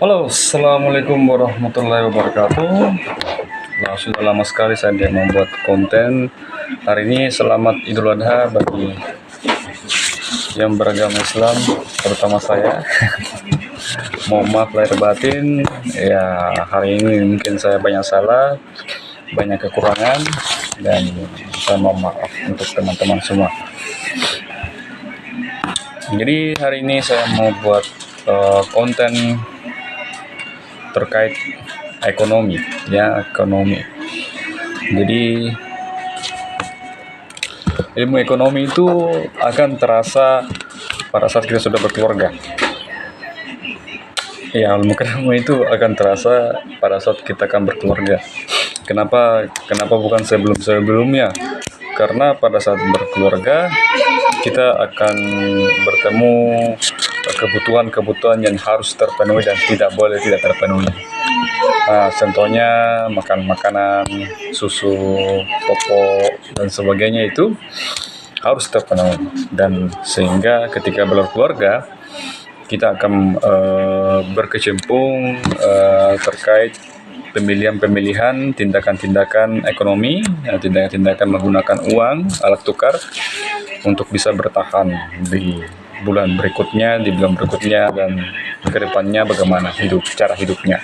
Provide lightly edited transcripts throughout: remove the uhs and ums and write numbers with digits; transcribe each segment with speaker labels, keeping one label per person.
Speaker 1: Halo, assalamualaikum warahmatullahi wabarakatuh. Nah, sudah lama sekali saya tidak membuat konten. Hari ini selamat Idul Adha bagi yang beragama Islam, terutama saya. Mohon maaf lahir batin. Ya, hari ini mungkin saya banyak salah, banyak kekurangan, dan saya mohon maaf untuk teman-teman semua. Jadi hari ini saya mau buat konten terkait ekonomi. Jadi ilmu ekonomi itu akan terasa pada saat kita sudah berkeluarga. Ya, ilmu ekonomi itu akan terasa pada saat kita akan berkeluarga. Kenapa bukan sebelumnya? Karena pada saat berkeluarga kita akan bertemu kebutuhan yang harus terpenuhi dan tidak boleh tidak terpenuhi. Nah, contohnya makan makanan, susu, popok, dan sebagainya itu harus terpenuhi. Dan sehingga ketika berkeluarga, kita akan berkecimpung terkait pemilihan-pemilihan tindakan-tindakan ekonomi, tindakan-tindakan menggunakan uang, alat tukar, untuk bisa bertahan di bulan berikutnya, dan ke depannya bagaimana cara hidupnya.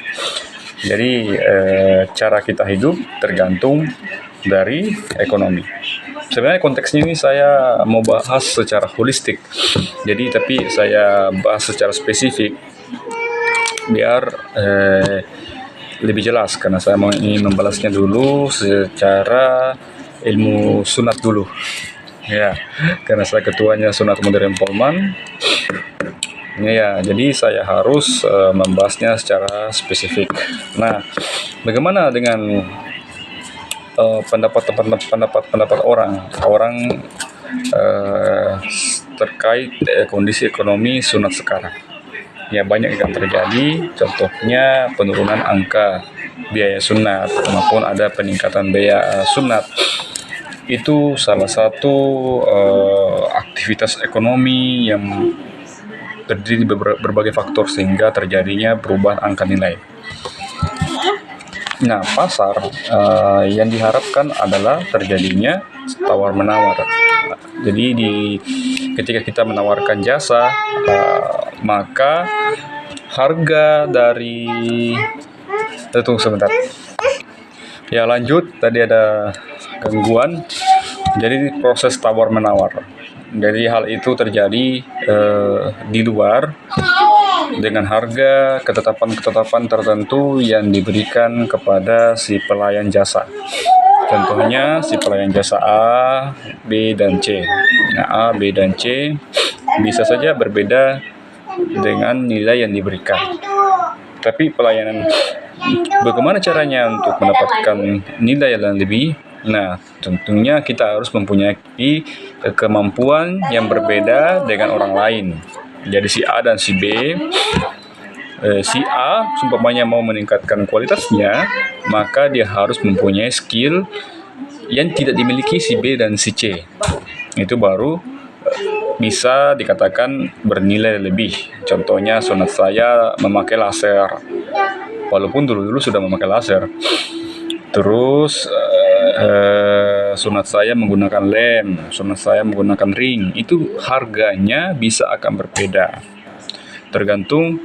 Speaker 1: Jadi cara kita hidup tergantung dari ekonomi. Sebenarnya konteksnya ini saya mau bahas secara holistik. Tapi saya bahas secara spesifik biar lebih jelas, karena saya ingin membalasnya dulu secara ilmu sunat dulu. Ya, karena saya ketuanya Sunat Modern Polman. Ya, jadi saya harus membahasnya secara spesifik. Nah, bagaimana dengan pendapat orang terkait kondisi ekonomi sunat sekarang? Ya, banyak yang terjadi. Contohnya penurunan angka biaya sunat maupun ada peningkatan biaya sunat. Itu salah satu aktivitas ekonomi yang terdiri berbagai faktor sehingga terjadinya perubahan angka nilai. Nah, pasar yang diharapkan adalah terjadinya tawar-menawar. Jadi ketika kita menawarkan jasa, maka harga dari... Tunggu sebentar. Ya, lanjut. Tadi ada gangguan. Jadi proses tawar-menawar. Jadi hal itu terjadi di luar dengan harga ketetapan tertentu yang diberikan kepada si pelayan jasa. Contohnya si pelayan jasa A, B, dan C. Nah, A, B, dan C bisa saja berbeda dengan nilai yang diberikan. Tapi bagaimana caranya untuk mendapatkan nilai yang lebih? Nah, tentunya kita harus mempunyai kemampuan yang berbeda dengan orang lain. Jadi si A dan si B, si A seumpamanya mau meningkatkan kualitasnya, maka dia harus mempunyai skill yang tidak dimiliki si B dan si C. Itu baru bisa dikatakan bernilai lebih. Contohnya sunat saya memakai laser, walaupun dulu sudah memakai laser. Terus sunat saya menggunakan lem, sunat saya menggunakan ring. Itu harganya bisa akan berbeda, tergantung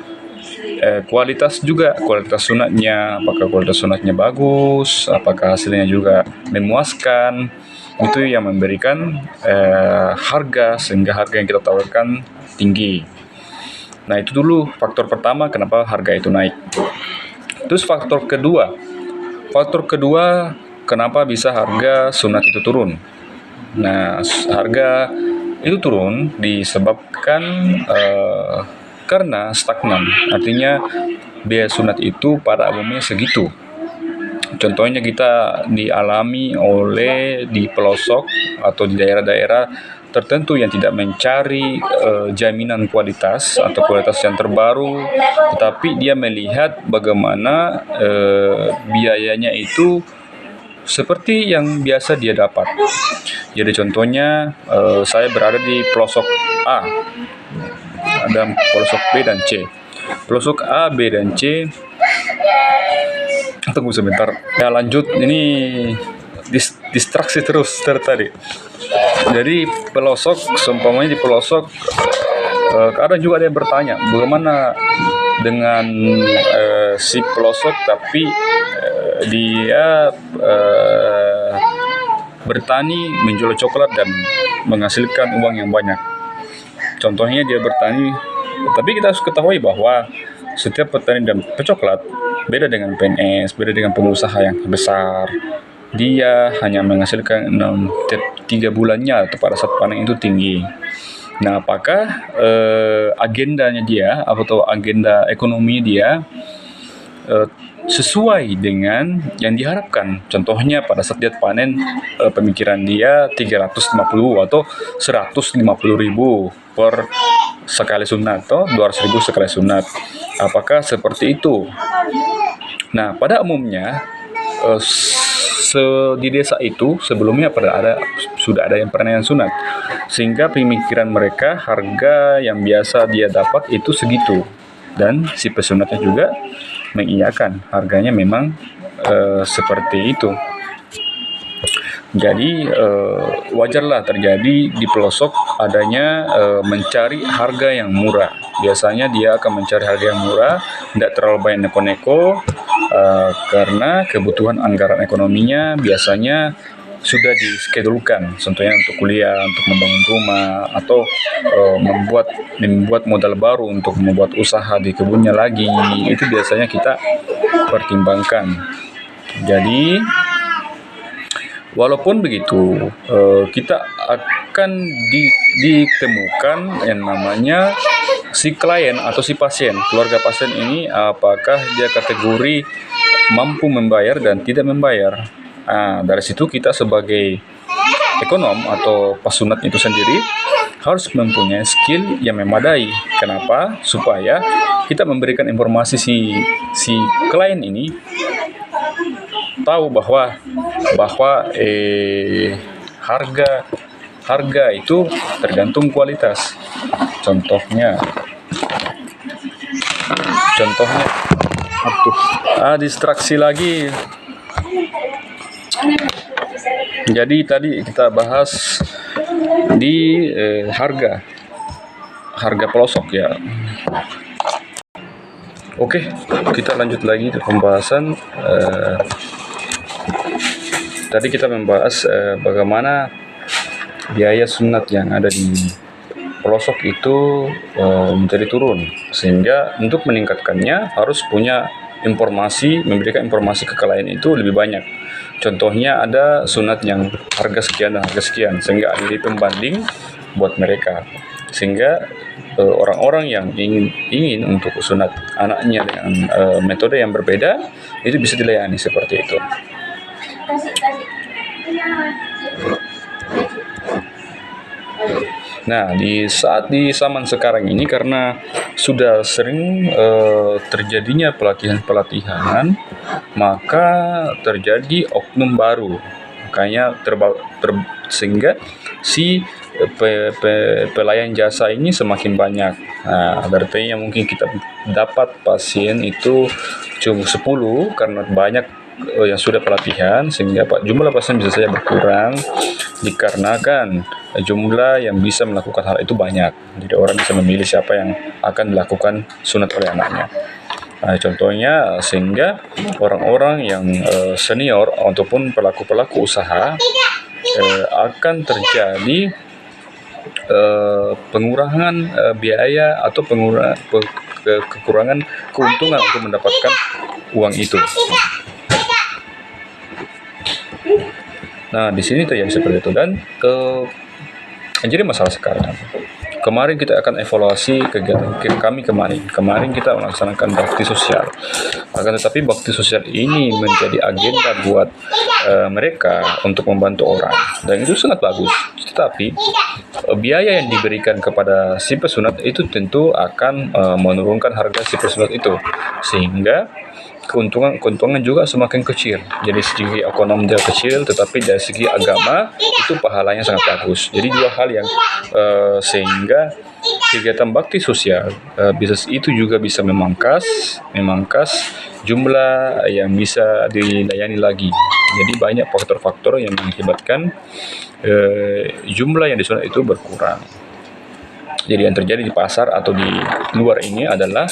Speaker 1: kualitas juga, kualitas sunatnya. Apakah kualitas sunatnya bagus, apakah hasilnya juga memuaskan. Itu yang memberikan harga, sehingga harga yang kita tawarkan tinggi. Nah, itu dulu faktor pertama kenapa harga itu naik. Terus faktor kedua kenapa bisa harga sunat itu turun. Nah, harga itu turun disebabkan karena stagnan. Artinya biaya sunat itu pada umumnya segitu. Contohnya kita dialami oleh di pelosok atau di daerah-daerah tertentu yang tidak mencari jaminan kualitas atau kualitas yang terbaru, tetapi dia melihat bagaimana biayanya itu seperti yang biasa dia dapat. Jadi contohnya saya berada di pelosok A, ada pelosok B dan C. pelosok A, B, dan C. Tunggu sebentar. Ya lanjut, ini distraksi terus dari tadi. Jadi pelosok, seumpamanya di pelosok, kadang juga ada yang bertanya, bagaimana dengan si pelosok tapi dia bertani, menjual coklat dan menghasilkan uang yang banyak. Contohnya dia bertani, tapi kita harus ketahui bahwa setiap petani dan pecoklat beda dengan PNS, beda dengan pengusaha yang besar. Dia hanya menghasilkan 3 bulannya atau pada saat panen itu tinggi. Nah, apakah agendanya dia atau agenda ekonomi dia sesuai dengan yang diharapkan? Contohnya pada saat dia panen, pemikiran dia 350 atau 150.000 per sekali sunat atau 200.000 sekali sunat. Apakah seperti itu? Nah, pada umumnya di desa itu sebelumnya sudah ada yang pernah yang sunat, sehingga pemikiran mereka harga yang biasa dia dapat itu segitu, dan si pesunatnya juga mengiyakan harganya memang seperti itu. Jadi wajarlah terjadi di pelosok adanya mencari harga yang murah. Biasanya dia akan mencari harga yang murah, tidak terlalu banyak neko-neko, karena kebutuhan anggaran ekonominya biasanya sudah diskedulkan, contohnya untuk kuliah, untuk membangun rumah, atau membuat modal baru untuk membuat usaha di kebunnya lagi. Itu biasanya kita pertimbangkan. Jadi walaupun begitu, kita akan ditemukan yang namanya si klien atau si pasien, keluarga pasien ini apakah dia kategori mampu membayar dan tidak membayar. Nah, dari situ kita sebagai ekonom atau pasunat itu sendiri harus mempunyai skill yang memadai. Kenapa? Supaya kita memberikan informasi si klien ini tahu bahwa harga itu tergantung kualitas. Contohnya distraksi lagi. Jadi tadi kita bahas di harga pelosok ya. Oke, kita lanjut lagi ke pembahasan. Tadi kita membahas bagaimana biaya sunat yang ada di pelosok itu menjadi turun, sehingga untuk meningkatkannya harus punya memberikan informasi ke klien itu lebih banyak. Contohnya ada sunat yang harga sekian dan harga sekian, sehingga ada pembanding buat mereka, sehingga orang-orang yang ingin untuk sunat anaknya dengan metode yang berbeda itu bisa dilayani seperti itu. Nah, di zaman sekarang ini karena sudah sering terjadinya pelatihan, maka terjadi oknum baru. Makanya sehingga si pelayan jasa ini semakin banyak. Nah, artinya mungkin kita dapat pasien itu cuma 10 karena banyak yang sudah pelatihan, sehingga jumlah pasien bisa saja berkurang dikarenakan jumlah yang bisa melakukan hal itu banyak. Jadi orang bisa memilih siapa yang akan dilakukan sunat oleh anaknya. Nah, contohnya sehingga orang-orang yang senior ataupun pelaku-pelaku usaha akan terjadi pengurangan biaya atau kekurangan keuntungan untuk mendapatkan uang itu. Nah, di sini terjadi seperti itu, dan jadi masalah sekarang. Kemarin kita akan evaluasi kegiatan kami kemarin. Kemarin kita melaksanakan bakti sosial. Akan tetapi bakti sosial ini menjadi agenda buat mereka untuk membantu orang, dan itu sangat bagus. Tetapi biaya yang diberikan kepada si pesunat itu tentu akan menurunkan harga si pesunat itu, sehingga keuntungan juga semakin kecil. Jadi segi ekonomi dia kecil, tetapi dari segi agama itu pahalanya sangat bagus. Jadi dua hal yang sehingga kegiatan bakti sosial, bisnis itu juga bisa memangkas jumlah yang bisa dilayani lagi. Jadi banyak faktor-faktor yang mengakibatkan jumlah yang disunat itu berkurang. Jadi yang terjadi di pasar atau di luar ini adalah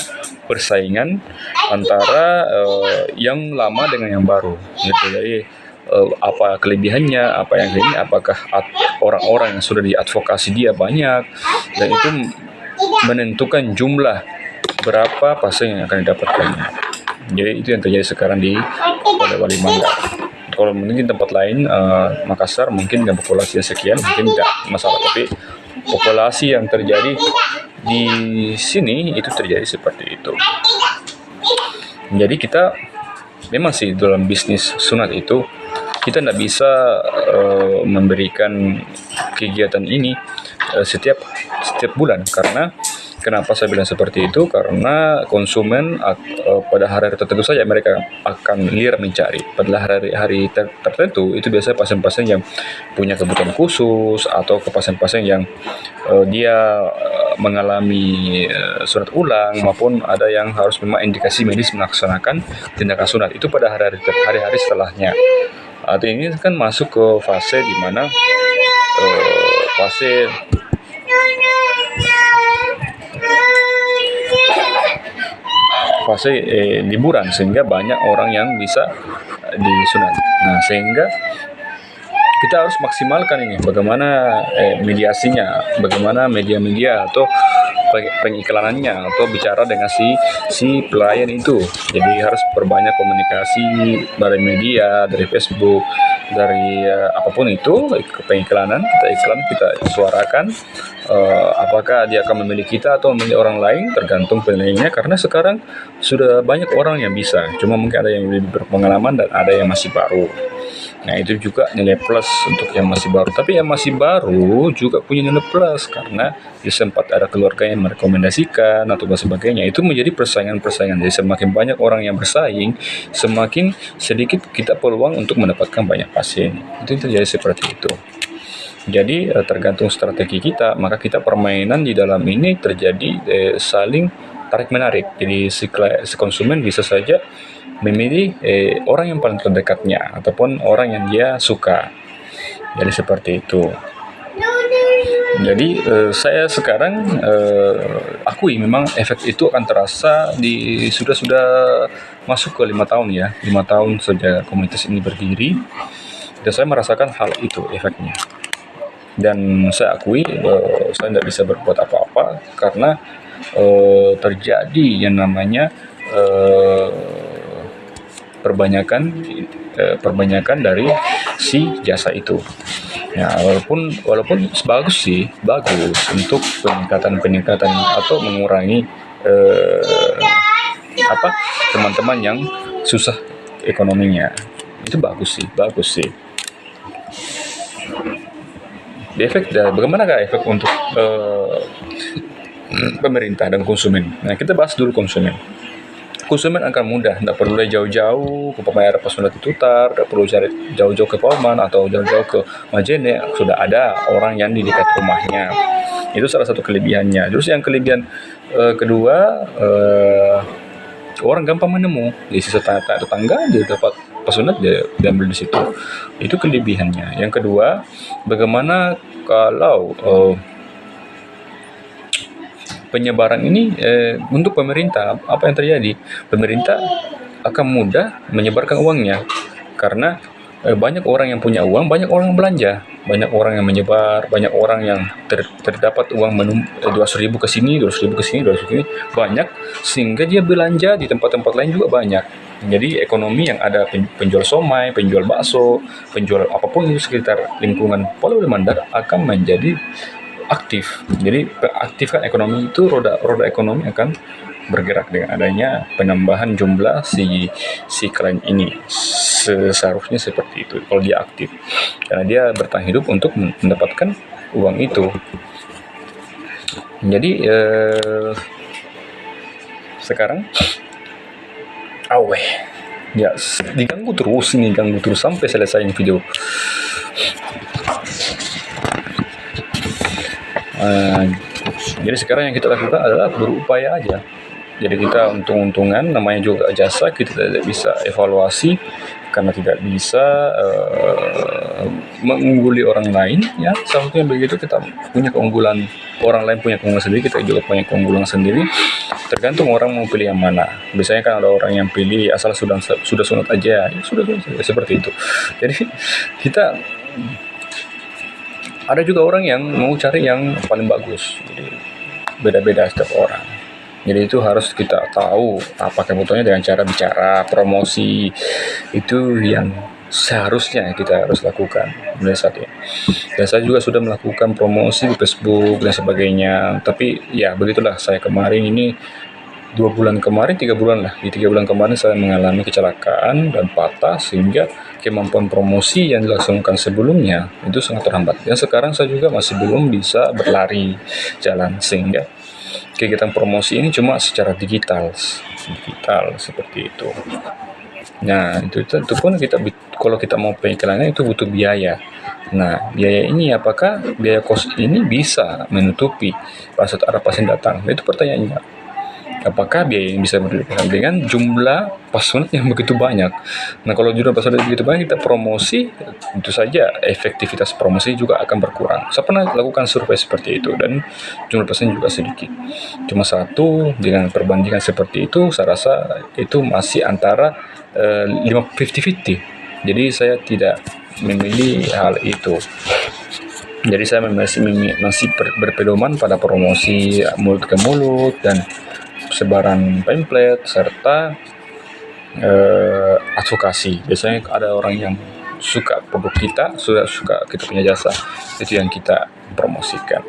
Speaker 1: persaingan antara yang lama dengan yang baru. Gitu. Jadi apa kelebihannya, apa yang ini, apakah orang-orang yang sudah diadvokasi dia banyak, dan itu menentukan jumlah berapa pasien yang akan didapatkan. Jadi itu yang terjadi sekarang di Wali Mandar. Kalau mungkin tempat lain, Makassar mungkin dengan populasi yang sekian mungkin tidak masalah, tapi populasi yang terjadi di sini itu terjadi seperti itu. Jadi kita memang sih dalam bisnis sunat itu kita tidak bisa memberikan kegiatan ini setiap bulan. Karena kenapa saya bilang seperti itu? Karena konsumen pada hari-hari tertentu saja mereka akan liar mencari. Pada hari-hari tertentu itu biasanya pasien-pasien yang punya kebutuhan khusus atau ke pasien-pasien yang dia mengalami sunat ulang, maupun ada yang harus memang indikasi medis melaksanakan tindakan sunat itu pada hari-hari setelahnya. Atau ini kan masuk ke fase di mana fase liburan, sehingga banyak orang yang bisa disunat. Nah, sehingga kita harus maksimalkan ini bagaimana mediasinya, bagaimana media-media atau pengiklanannya, atau bicara dengan si pelayan itu. Jadi harus perbanyak komunikasi dari media, dari Facebook, dari apapun itu, pengiklanan, kita suarakan. Apakah dia akan memilih kita atau memilih orang lain, tergantung penilaiannya. Karena sekarang sudah banyak orang yang bisa, cuma mungkin ada yang lebih berpengalaman dan ada yang masih baru. Nah, itu juga nilai plus untuk yang masih baru. Tapi yang masih baru juga punya nilai plus, karena dia sempat ada keluarga yang merekomendasikan atau sebagainya. Itu menjadi persaingan-persaingan. Jadi semakin banyak orang yang bersaing, semakin sedikit kita peluang untuk mendapatkan banyak pasien. Itu terjadi seperti itu. Jadi tergantung strategi kita, maka kita permainan di dalam ini terjadi saling tarik-menarik. Jadi si konsumen bisa saja memilih orang yang paling terdekatnya ataupun orang yang dia suka. Jadi seperti itu. Jadi saya sekarang akui memang efek itu akan terasa sudah masuk ke 5 tahun ya, 5 tahun sejak komunitas ini berdiri, dan saya merasakan hal itu efeknya. Dan saya akui saya tidak bisa berbuat apa-apa karena terjadi yang namanya perbanyakan dari si jasa itu. Ya, walaupun bagus untuk peningkatan atau mengurangi teman-teman yang susah ekonominya. Itu bagus sih. Bagaimanakah efek untuk pemerintah dan konsumen? Nah, kita bahas dulu konsumen. Konsumen akan mudah, tidak perlu jauh-jauh ke Pemayar Pasunat Tutar, tidak perlu cari jauh-jauh ke Pauman atau jauh-jauh ke Majene. Sudah ada orang yang di dekat rumahnya. Itu salah satu kelebihannya. Terus yang kelebihan kedua, orang gampang menemu. Di sisa tetangga dia dapat pasunat, dia ambil di situ. Itu kelebihannya. Yang kedua, bagaimana kalau penyebaran ini untuk pemerintah, apa yang terjadi? Pemerintah akan mudah menyebarkan uangnya karena banyak orang yang punya uang, banyak orang yang belanja, banyak orang yang menyebar, banyak orang yang terdapat uang 200.000 ke sini, 200.000 ke sini, 200.000 ke sini, banyak, sehingga dia belanja di tempat-tempat lain juga banyak. Jadi ekonomi yang ada penjual somai, penjual bakso, penjual apapun di sekitar lingkungan Pulau Mandar akan menjadi aktif. Jadi aktifkan ekonomi itu, roda ekonomi akan bergerak dengan adanya penambahan jumlah si klien ini. Seharusnya seperti itu kalau dia aktif, karena dia bertahan hidup untuk mendapatkan uang itu. Jadi sekarang ya diganggu terus sampai selesai video. Jadi sekarang yang kita lakukan adalah berupaya aja. Jadi kita untung-untungan, namanya juga jasa, kita tidak bisa evaluasi karena tidak bisa mengungguli orang lain. Ya, salah satunya begitu, kita punya keunggulan, orang lain punya keunggulan sendiri, kita juga punya keunggulan sendiri. Tergantung orang mau pilih yang mana. Biasanya kan ada orang yang pilih asal sudah sunat aja, ya, sudah sunat saja, seperti itu. Jadi kita ada juga orang yang mau cari yang paling bagus. Jadi beda-beda setiap orang. Jadi itu harus kita tahu apa kebutuhannya dengan cara bicara, promosi, itu yang seharusnya kita harus lakukan mulai saat ini. Dan saya juga sudah melakukan promosi di Facebook dan sebagainya. Tapi ya begitulah, saya kemarin ini 2 bulan kemarin, 3 bulan lah. Di 3 bulan kemarin saya mengalami kecelakaan dan patah, sehingga kemampuan promosi yang dilaksanakan sebelumnya itu sangat terhambat. Dan sekarang saya juga masih belum bisa berlari jalan, sehingga kegiatan promosi ini cuma secara digital seperti itu. Nah, itu pun kalau kita mau pengiklannya itu butuh biaya. Nah, biaya ini apakah biaya kos ini bisa menutupi pada saat ada pasien datang? Itu pertanyaannya. Apakah biaya ini bisa berdekatan dengan jumlah pasien yang begitu banyak? Nah, kalau jumlah pasien begitu banyak, kita promosi, tentu saja efektivitas promosi juga akan berkurang. Saya pernah lakukan survei seperti itu, dan jumlah pasien juga sedikit. Cuma satu, dengan perbandingan seperti itu, saya rasa itu masih antara 50-50. Jadi saya tidak memilih hal itu. Jadi saya masih berpedoman pada promosi mulut ke mulut dan sebaran pamflet serta advokasi. Biasanya ada orang yang suka produk kita, suka kita punya jasa, itu yang kita promosikan.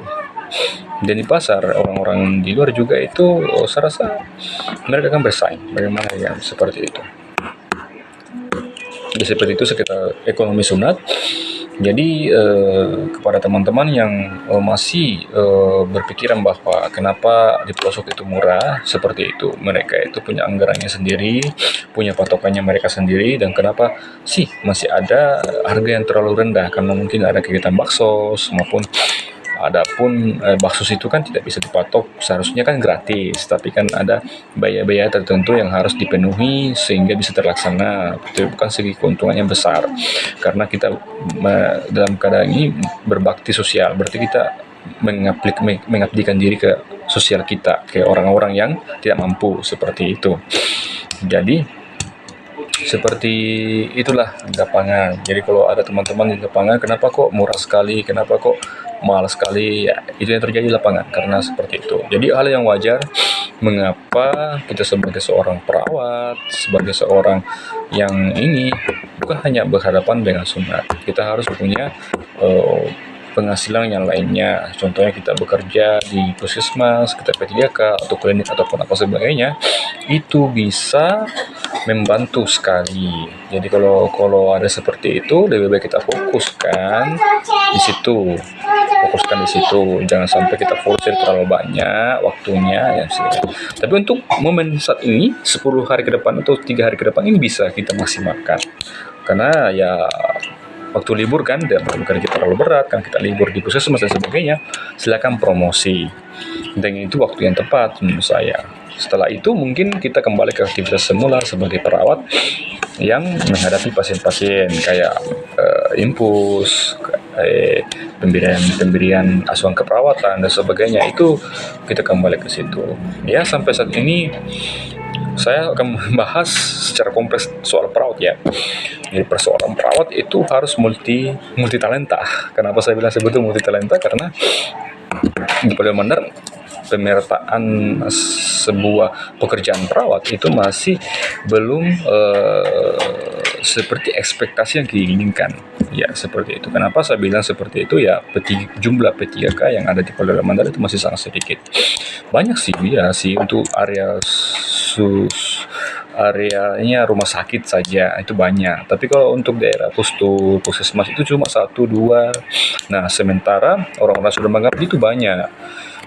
Speaker 1: Dan di pasar, orang-orang di luar juga itu, saya rasa mereka akan bersaing. Bagaimana yang seperti itu? Jadi seperti itu sekitar ekonomi sunat. Jadi kepada teman-teman yang masih berpikiran bahwa kenapa di pelosok itu murah, seperti itu, mereka itu punya anggarannya sendiri, punya patokannya mereka sendiri, dan kenapa sih masih ada harga yang terlalu rendah, karena mungkin ada kegiatan baksos maupun adapun baksos itu kan tidak bisa dipatok, seharusnya kan gratis, tapi kan ada biaya-biaya tertentu yang harus dipenuhi sehingga bisa terlaksana. Itu bukan segi keuntungan yang besar, karena kita dalam keadaan ini berbakti sosial, berarti kita mengabdikan diri ke sosial kita, ke orang-orang yang tidak mampu, seperti itu. Jadi seperti itulah di lapangan. Jadi kalau ada teman-teman di lapangan, kenapa kok murah sekali, kenapa kok mahal sekali, ya itu yang terjadi di lapangan, karena seperti itu. Jadi hal yang wajar mengapa kita sebagai seorang perawat, sebagai seorang yang ini, bukan hanya berhadapan dengan sunat, kita harus punya penghasilan yang lainnya. Contohnya kita bekerja di puskesmas, kita P3K atau klinik ataupun apa sebagainya, itu bisa membantu sekali. Jadi kalau ada seperti itu, lebih baik kita fokuskan di situ. Jangan sampai kita forsir terlalu banyak waktunya ya. Tapi untuk momen saat ini, 10 hari ke depan atau 3 hari ke depan ini bisa kita maksimalkan. Karena ya waktu libur kan, dan bukan kita terlalu berat kan, kita libur di puskesmas dan sebagainya, silakan promosi. Dan itu waktu yang tepat menurut saya. Setelah itu mungkin kita kembali ke aktivitas semula sebagai perawat yang menghadapi pasien-pasien kayak infus, pemberian asuhan keperawatan dan sebagainya, itu kita kembali ke situ. Ya, sampai saat ini saya akan membahas secara kompleks soal perawat ya. Jadi persoalan perawat itu harus multi talenta. Kenapa saya bilang sebetulnya multi talenta? Karena di Polda Mandar pemetaan sebuah pekerjaan perawat itu masih belum seperti ekspektasi yang diinginkan. Ya, seperti itu. Kenapa saya bilang seperti itu? Ya, jumlah P3K yang ada di Polda Mandar itu masih sangat sedikit. Banyak sih, ya sih, untuk areanya rumah sakit saja itu banyak. Tapi kalau untuk daerah puskesmas itu cuma 1-2. Nah, sementara orang-orang sudah mengabdi itu banyak.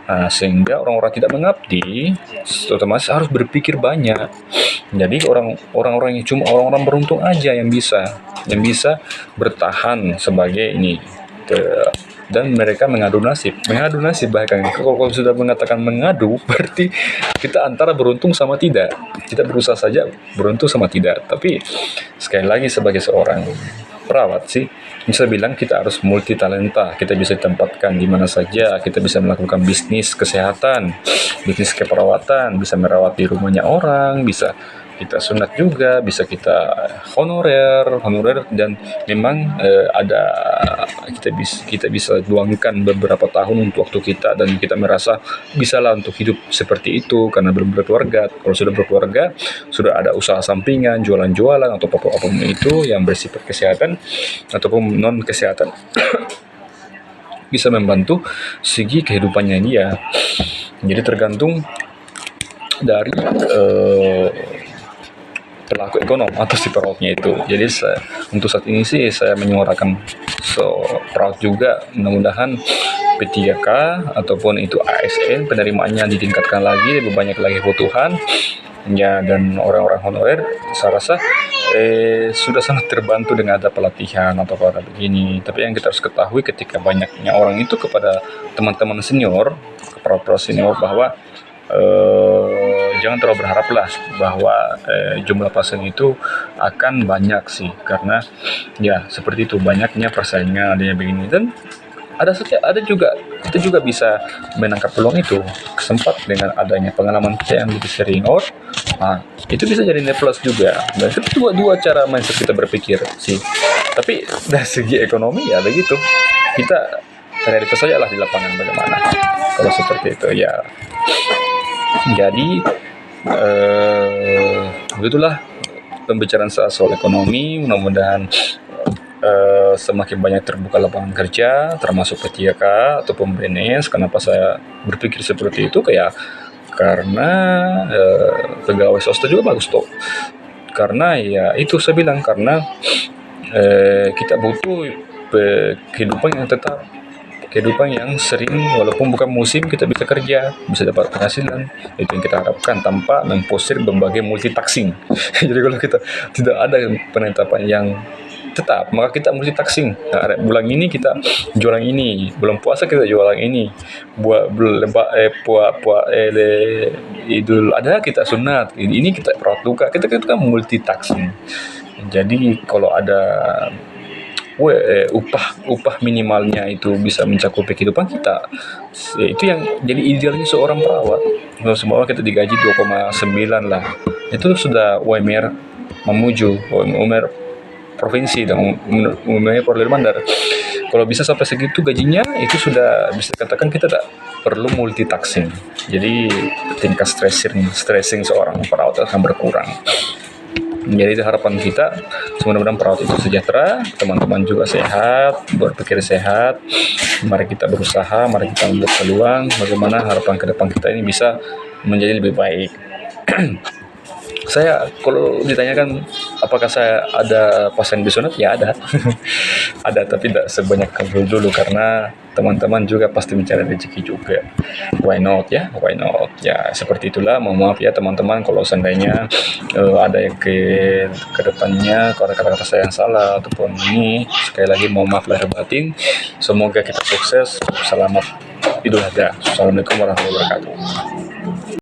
Speaker 1: Nah, sehingga orang-orang tidak mengabdi otomatis harus berpikir banyak. Jadi orang-orang yang cuma orang-orang beruntung aja yang bisa bertahan sebagai ini dan mereka mengadu nasib bahkan. Kalau sudah mengatakan mengadu berarti kita antara beruntung sama tidak, kita berusaha saja beruntung sama tidak. Tapi sekali lagi sebagai seorang perawat sih, bisa bilang kita harus multi talenta. Kita bisa ditempatkan di mana saja. Kita bisa melakukan bisnis kesehatan, bisnis keperawatan, bisa merawat di rumahnya orang, bisa kita sunat juga, bisa kita honorer, dan memang ada kita bisa luangkan beberapa tahun untuk waktu kita, dan kita merasa bisalah untuk hidup seperti itu karena belum berkeluarga. Kalau sudah berkeluarga, sudah ada usaha sampingan, jualan-jualan atau apapun itu yang bersifat kesehatan ataupun non kesehatan bisa membantu segi kehidupannya dia. Jadi tergantung dari pelaku ekonom atau si perawatnya itu. Jadi untuk saat ini sih saya menyuarakan perawat juga, mudah-mudahan P3K ataupun itu ASN penerimaannya ditingkatkan lagi, lebih banyak lagi kebutuhan ya, dan orang-orang honorer saya rasa sudah sangat terbantu dengan ada pelatihan atau apa begini. Tapi yang kita harus ketahui ketika banyaknya orang itu kepada teman-teman senior, perawat senior, bahwa jangan terlalu berharap lah bahwa jumlah pasien itu akan banyak sih, karena ya seperti itu, banyaknya persaingan, adanya begini, dan ada juga kita juga bisa menangkap peluang itu, kesempat dengan adanya pengalaman kita yang lebih sering itu bisa jadi net plus juga. Dan itu dua cara mindset kita berpikir sih. Tapi dari segi ekonomi ya begitu, kita realitas saja lah di lapangan bagaimana kalau seperti itu ya. Jadi begitulah pembicaraan soal ekonomi. Mudah-mudahan semakin banyak terbuka lapangan kerja, termasuk P3K ataupun BNS. Kenapa saya berpikir seperti itu? Karena pegawai swasta juga bagus toh. Karena ya itu saya bilang, karena kita butuh kehidupan yang tetap, kehidupan yang sering, walaupun bukan musim kita bisa kerja, bisa dapat penghasilan. Itu yang kita harapkan tanpa memposir berbagai multitasking. Jadi kalau kita tidak ada penetapan yang tetap, maka kita multitasking. Nah, bulan ini kita jualan ini, bulan puasa kita jualan ini, Idul Adha kita sunat, ini kita perawat luka, kita kan multitasking. Jadi kalau ada upah minimalnya itu bisa mencakupi kehidupan kita, itu yang jadi idealnya seorang perawat. Kalau semua kita digaji 2,9 lah, itu sudah UMR memuju UMR provinsi dan UMR Perlir Bandar. Kalau bisa sampai segitu gajinya, itu sudah bisa katakan kita tak perlu multitasking. Jadi tingkat stressing seorang perawat akan berkurang. Jadi harapan kita mudah-mudahan perawat itu sejahtera, teman-teman juga sehat, berpikir sehat. Mari kita berusaha, mari kita membuat peluang bagaimana harapan ke depan kita ini bisa menjadi lebih baik. Saya kalau ditanyakan apakah saya ada pasien disunat, ya ada. Ada, tapi tidak sebanyak dulu karena teman-teman juga pasti mencari rezeki juga. Why not ya? Seperti itulah. Mohon maaf ya teman-teman kalau seandainya ada yang ke depannya kalau ada kata-kata saya yang salah ataupun ini, sekali lagi mohon maaf lahir batin. Semoga kita sukses. Selamat Idul Adha. Assalamualaikum warahmatullahi wabarakatuh.